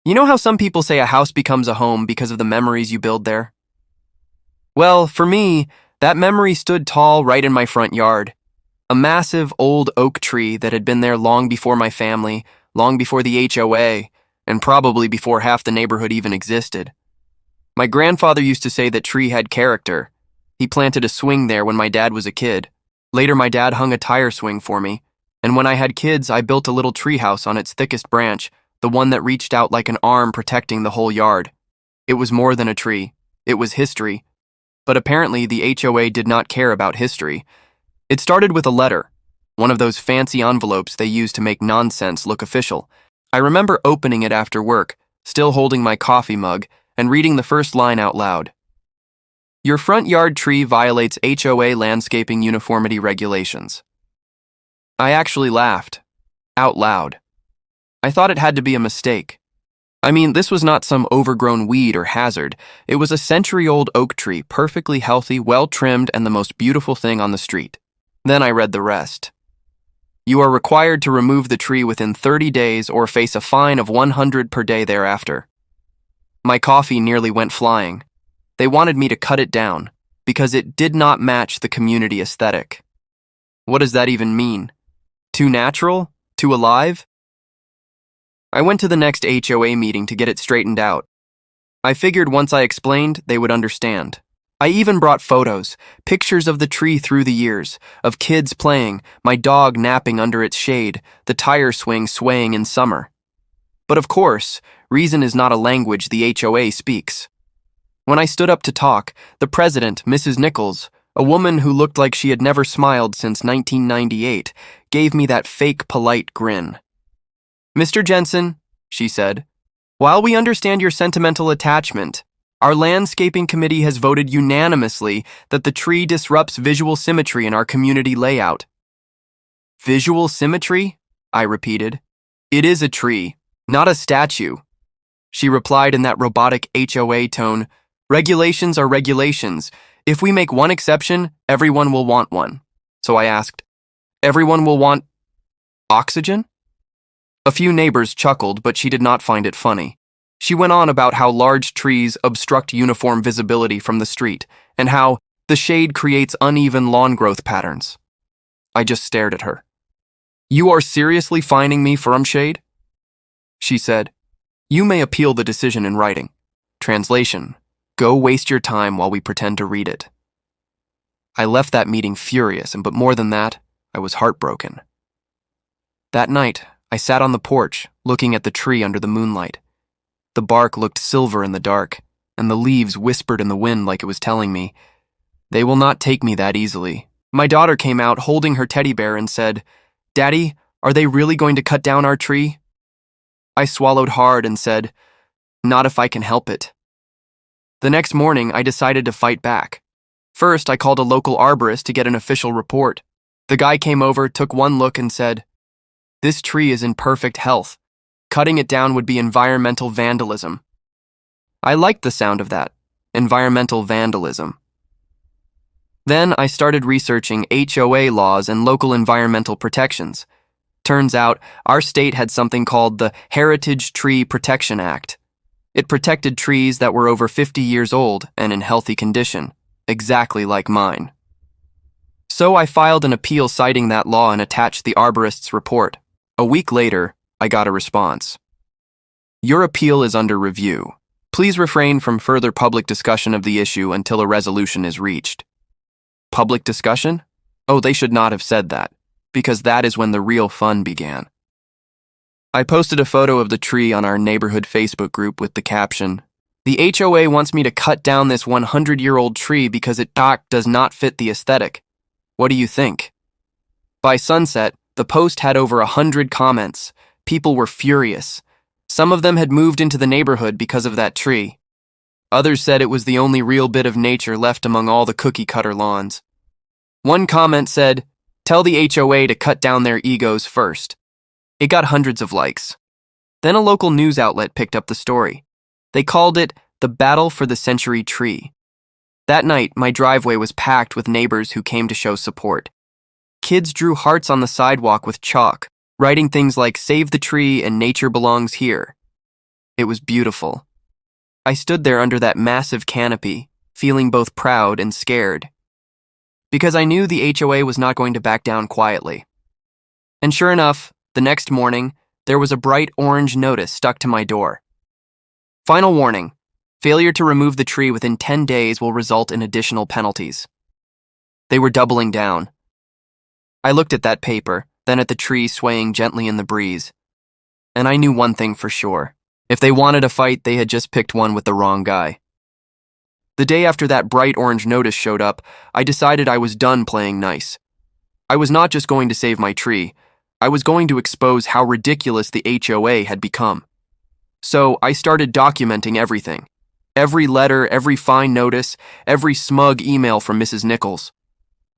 You know how some people say a house becomes a home because of the memories you build there? Well, for me, that memory stood tall right in my front yard. A massive old oak tree that had been there long before my family, long before the HOA, and probably before half the neighborhood even existed. My grandfather used to say that tree had character. He planted a swing there when my dad was a kid. Later, my dad hung a tire swing for me, and when I had kids, I built a little treehouse on its thickest branch, the one that reached out like an arm protecting the whole yard. It was more than a tree. It was history. But apparently, the HOA did not care about history. It started with a letter, one of those fancy envelopes they use to make nonsense look official. I remember opening it after work, still holding my coffee mug, and reading the first line out loud. Your front yard tree violates HOA landscaping uniformity regulations. I actually laughed. Out loud. I thought it had to be a mistake. I mean, this was not some overgrown weed or hazard. It was a century-old oak tree, perfectly healthy, well-trimmed, and the most beautiful thing on the street. Then I read the rest. You are required to remove the tree within 30 days or face a fine of $100 per day thereafter. My coffee nearly went flying. They wanted me to cut it down because it did not match the community aesthetic. What does that even mean? Too natural? Too alive? I went to the next HOA meeting to get it straightened out. I figured once I explained, they would understand. I even brought photos, pictures of the tree through the years, of kids playing, my dog napping under its shade, the tire swing swaying in summer. But of course, reason is not a language the HOA speaks. When I stood up to talk, the president, Mrs. Nichols, a woman who looked like she had never smiled since 1998, gave me that fake polite grin. Mr. Jensen, she said, while we understand your sentimental attachment, our landscaping committee has voted unanimously that the tree disrupts visual symmetry in our community layout. Visual symmetry? I repeated. It is a tree, not a statue. She replied in that robotic HOA tone, regulations are regulations. If we make one exception, everyone will want one. So I asked, everyone will want oxygen? A few neighbors chuckled, but she did not find it funny. She went on about how large trees obstruct uniform visibility from the street, and how the shade creates uneven lawn growth patterns. I just stared at her. You are seriously fining me for shade? She said, you may appeal the decision in writing. Translation, go waste your time while we pretend to read it. I left that meeting furious, but more than that, I was heartbroken. That night, I sat on the porch, looking at the tree under the moonlight. The bark looked silver in the dark, and the leaves whispered in the wind like it was telling me, they will not take me that easily. My daughter came out holding her teddy bear and said, Daddy, are they really going to cut down our tree? I swallowed hard and said, not if I can help it. The next morning, I decided to fight back. First, I called a local arborist to get an official report. The guy came over, took one look, and said, this tree is in perfect health. Cutting it down would be environmental vandalism. I liked the sound of that, environmental vandalism. Then I started researching HOA laws and local environmental protections. Turns out, our state had something called the Heritage Tree Protection Act. It protected trees that were over 50 years old and in healthy condition, exactly like mine. So I filed an appeal citing that law and attached the arborist's report. A week later, I got a response. Your appeal is under review. Please refrain from further public discussion of the issue until a resolution is reached. Public discussion? Oh, they should not have said that, because that is when the real fun began. I posted a photo of the tree on our neighborhood Facebook group with the caption, the HOA wants me to cut down this 100-year-old tree because it does not fit the aesthetic. What do you think? By sunset, the post had over 100 comments. People were furious. Some of them had moved into the neighborhood because of that tree. Others said it was the only real bit of nature left among all the cookie-cutter lawns. One comment said, tell the HOA to cut down their egos first. It got hundreds of likes. Then a local news outlet picked up the story. They called it the Battle for the Century Tree. That night, my driveway was packed with neighbors who came to show support. Kids drew hearts on the sidewalk with chalk, writing things like "Save the tree" and "Nature belongs here." It was beautiful. I stood there under that massive canopy, feeling both proud and scared, because I knew the HOA was not going to back down quietly. And sure enough, the next morning, there was a bright orange notice stuck to my door. Final warning: failure to remove the tree within 10 days will result in additional penalties. They were doubling down. I looked at that paper, then at the tree swaying gently in the breeze, and I knew one thing for sure. If they wanted a fight, they had just picked one with the wrong guy. The day after that bright orange notice showed up, I decided I was done playing nice. I was not just going to save my tree, I was going to expose how ridiculous the HOA had become. So I started documenting everything. Every letter, every fine notice, every smug email from Mrs. Nichols.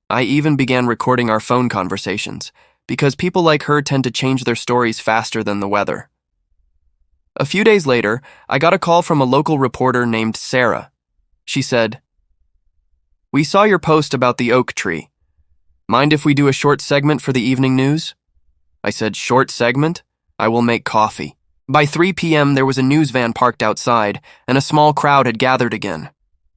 I even began recording our phone conversations, because people like her tend to change their stories faster than the weather. A few days later, I got a call from a local reporter named Sarah. She said, "We saw your post about the oak tree. Mind if we do a short segment for the evening news?" I said, "Short segment? I will make coffee." By 3 p.m., there was a news van parked outside, and a small crowd had gathered again.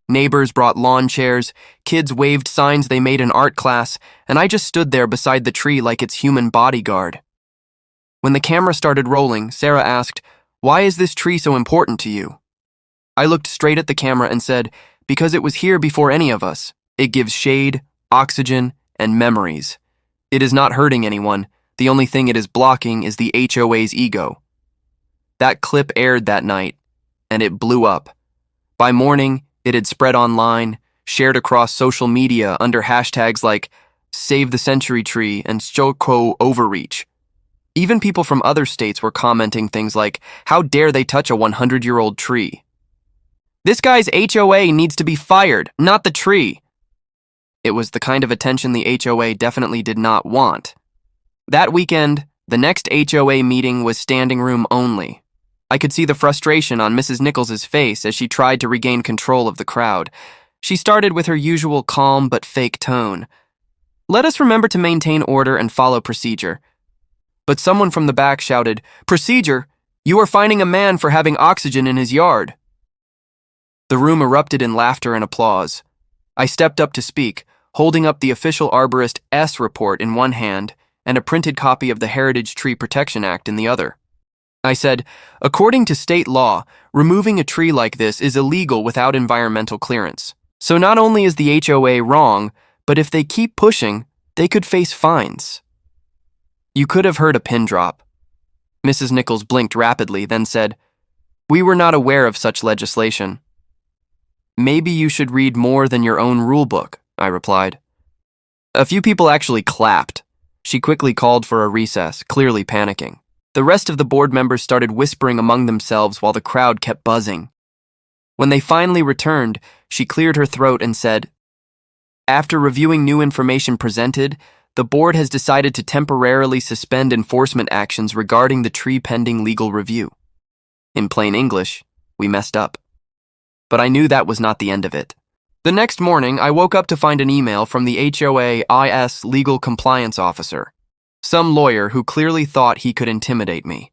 Neighbors brought lawn chairs, kids waved signs they made in art class, and I just stood there beside the tree like its human bodyguard. When the camera started rolling, Sarah asked, "Why is this tree so important to you?" I looked straight at the camera and said, "Because it was here before any of us. It gives shade, oxygen, and memories. It is not hurting anyone. The only thing it is blocking is the HOA's ego." That clip aired that night, and it blew up. By morning, it had spread online, shared across social media under hashtags like Save the Century Tree and Shoko Overreach. Even people from other states were commenting things like, "How dare they touch a 100-year-old tree? This guy's HOA needs to be fired, not the tree." It was the kind of attention the HOA definitely did not want. That weekend, the next HOA meeting was standing room only. I could see the frustration on Mrs. Nichols's face as she tried to regain control of the crowd. She started with her usual calm but fake tone. "Let us remember to maintain order and follow procedure." But someone from the back shouted, "Procedure? You are fining a man for having oxygen in his yard." The room erupted in laughter and applause. I stepped up to speak, holding up the official arborist S report in one hand and a printed copy of the Heritage Tree Protection Act in the other. I said, "According to state law, removing a tree like this is illegal without environmental clearance. So not only is the HOA wrong, but if they keep pushing, they could face fines." You could have heard a pin drop. Mrs. Nichols blinked rapidly, then said, "We were not aware of such legislation." "Maybe you should read more than your own rule book," I replied. A few people actually clapped. She quickly called for a recess, clearly panicking. The rest of the board members started whispering among themselves while the crowd kept buzzing. When they finally returned, she cleared her throat and said, "After reviewing new information presented, the board has decided to temporarily suspend enforcement actions regarding the tree pending legal review." In plain English, we messed up. But I knew that was not the end of it. The next morning, I woke up to find an email from the HOA IS legal compliance officer, some lawyer who clearly thought he could intimidate me.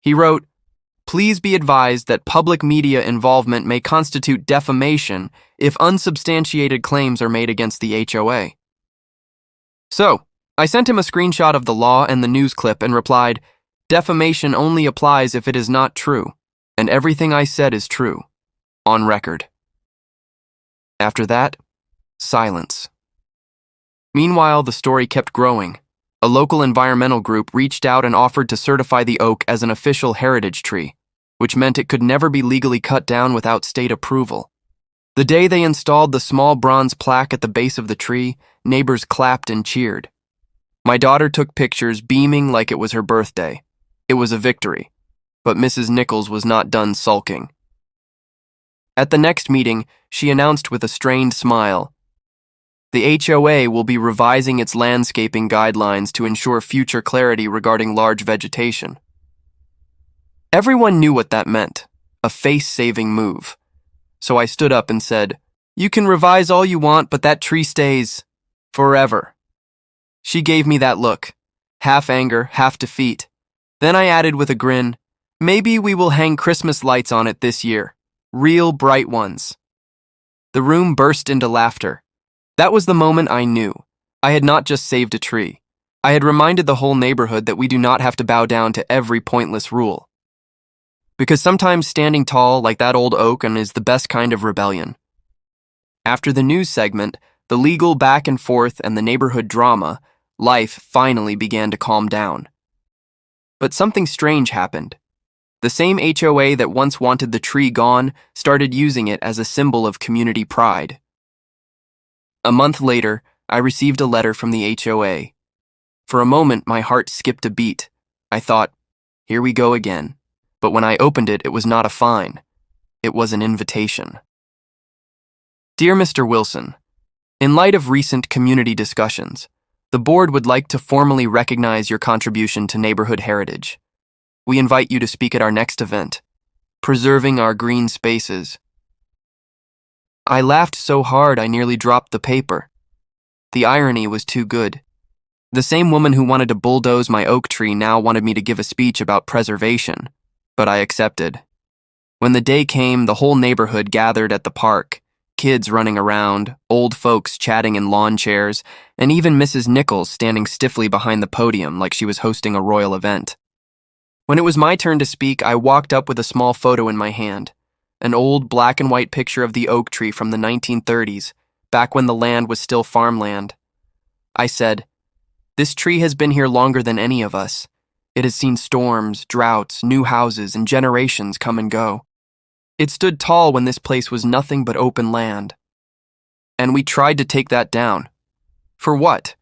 He wrote, "Please be advised that public media involvement may constitute defamation if unsubstantiated claims are made against the HOA." So, I sent him a screenshot of the law and the news clip and replied, "Defamation only applies if it is not true, and everything I said is true. On record." After that, silence. Meanwhile, the story kept growing. A local environmental group reached out and offered to certify the oak as an official heritage tree, which meant it could never be legally cut down without state approval. The day they installed the small bronze plaque at the base of the tree, neighbors clapped and cheered. My daughter took pictures, beaming like it was her birthday. It was a victory, but Mrs. Nichols was not done sulking. At the next meeting, she announced with a strained smile, "The HOA will be revising its landscaping guidelines to ensure future clarity regarding large vegetation." Everyone knew what that meant, a face-saving move. So I stood up and said, "You can revise all you want, but that tree stays forever." She gave me that look, half anger, half defeat. Then I added with a grin, Maybe we will hang Christmas lights on it this year. Real bright ones. The room burst into laughter. That was the moment I knew. I had not just saved a tree. I had reminded the whole neighborhood that we do not have to bow down to every pointless rule. Because sometimes standing tall like that old oak is the best kind of rebellion. After the news segment, the legal back and forth and the neighborhood drama, life finally began to calm down. But something strange happened. The same HOA that once wanted the tree gone started using it as a symbol of community pride. A month later, I received a letter from the HOA. For a moment, my heart skipped a beat. I thought, here we go again. But when I opened it, it was not a fine. It was an invitation. Dear Mr. Wilson, in light of recent community discussions, the board would like to formally recognize your contribution to neighborhood heritage. We invite you to speak at our next event, Preserving Our Green Spaces. I laughed so hard I nearly dropped the paper. The irony was too good. The same woman who wanted to bulldoze my oak tree now wanted me to give a speech about preservation, but I accepted. When the day came, the whole neighborhood gathered at the park, kids running around, old folks chatting in lawn chairs, and even Mrs. Nichols standing stiffly behind the podium like she was hosting a royal event. When it was my turn to speak, I walked up with a small photo in my hand, an old black and white picture of the oak tree from the 1930s, back when the land was still farmland. I said, "This tree has been here longer than any of us. It has seen storms, droughts, new houses, and generations come and go. It stood tall when this place was nothing but open land. And we tried to take that down. For what?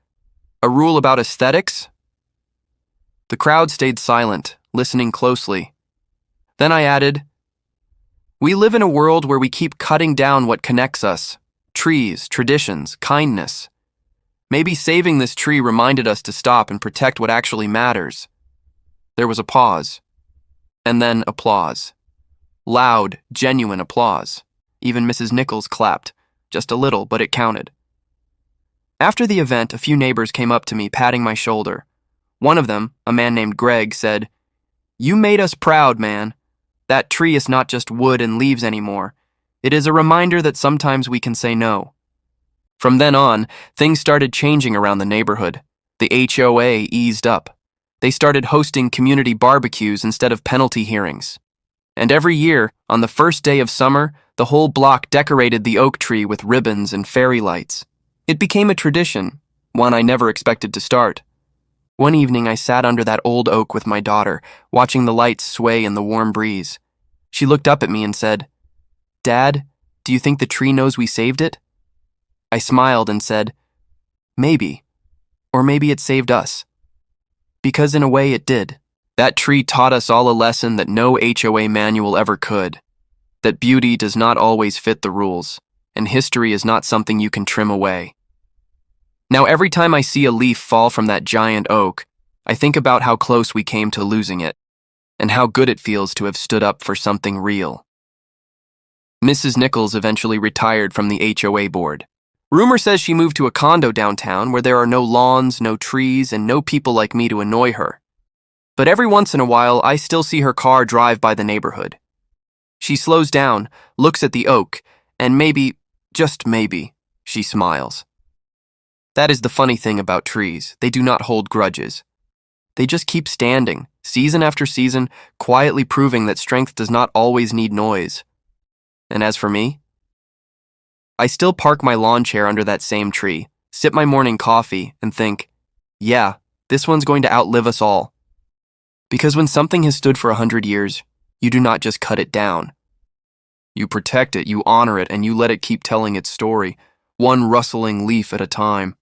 A rule about aesthetics?" The crowd stayed silent, listening closely. Then I added, "We live in a world where we keep cutting down what connects us, trees, traditions, kindness. Maybe saving this tree reminded us to stop and protect what actually matters." There was a pause, and then applause. Loud, genuine applause. Even Mrs. Nichols clapped, just a little, but it counted. After the event, a few neighbors came up to me, patting my shoulder. One of them, a man named Greg, said, "You made us proud, man. That tree is not just wood and leaves anymore. It is a reminder that sometimes we can say no." From then on, things started changing around the neighborhood. The HOA eased up. They started hosting community barbecues instead of penalty hearings. And every year, on the first day of summer, the whole block decorated the oak tree with ribbons and fairy lights. It became a tradition, one I never expected to start. One evening, I sat under that old oak with my daughter, watching the lights sway in the warm breeze. She looked up at me and said, "Dad, do you think the tree knows we saved it?" I smiled and said, "Maybe. Or maybe it saved us." Because in a way it did. That tree taught us all a lesson that no HOA manual ever could. That beauty does not always fit the rules, and history is not something you can trim away. Now every time I see a leaf fall from that giant oak, I think about how close we came to losing it, and how good it feels to have stood up for something real. Mrs. Nichols eventually retired from the HOA board. Rumor says she moved to a condo downtown where there are no lawns, no trees, and no people like me to annoy her. But every once in a while, I still see her car drive by the neighborhood. She slows down, looks at the oak, and maybe, just maybe, she smiles. That is the funny thing about trees. They do not hold grudges. They just keep standing, season after season, quietly proving that strength does not always need noise. And as for me, I still park my lawn chair under that same tree, sip my morning coffee, and think, yeah, this one's going to outlive us all. Because when something has stood for 100 years, you do not just cut it down. You protect it, you honor it, and you let it keep telling its story, one rustling leaf at a time.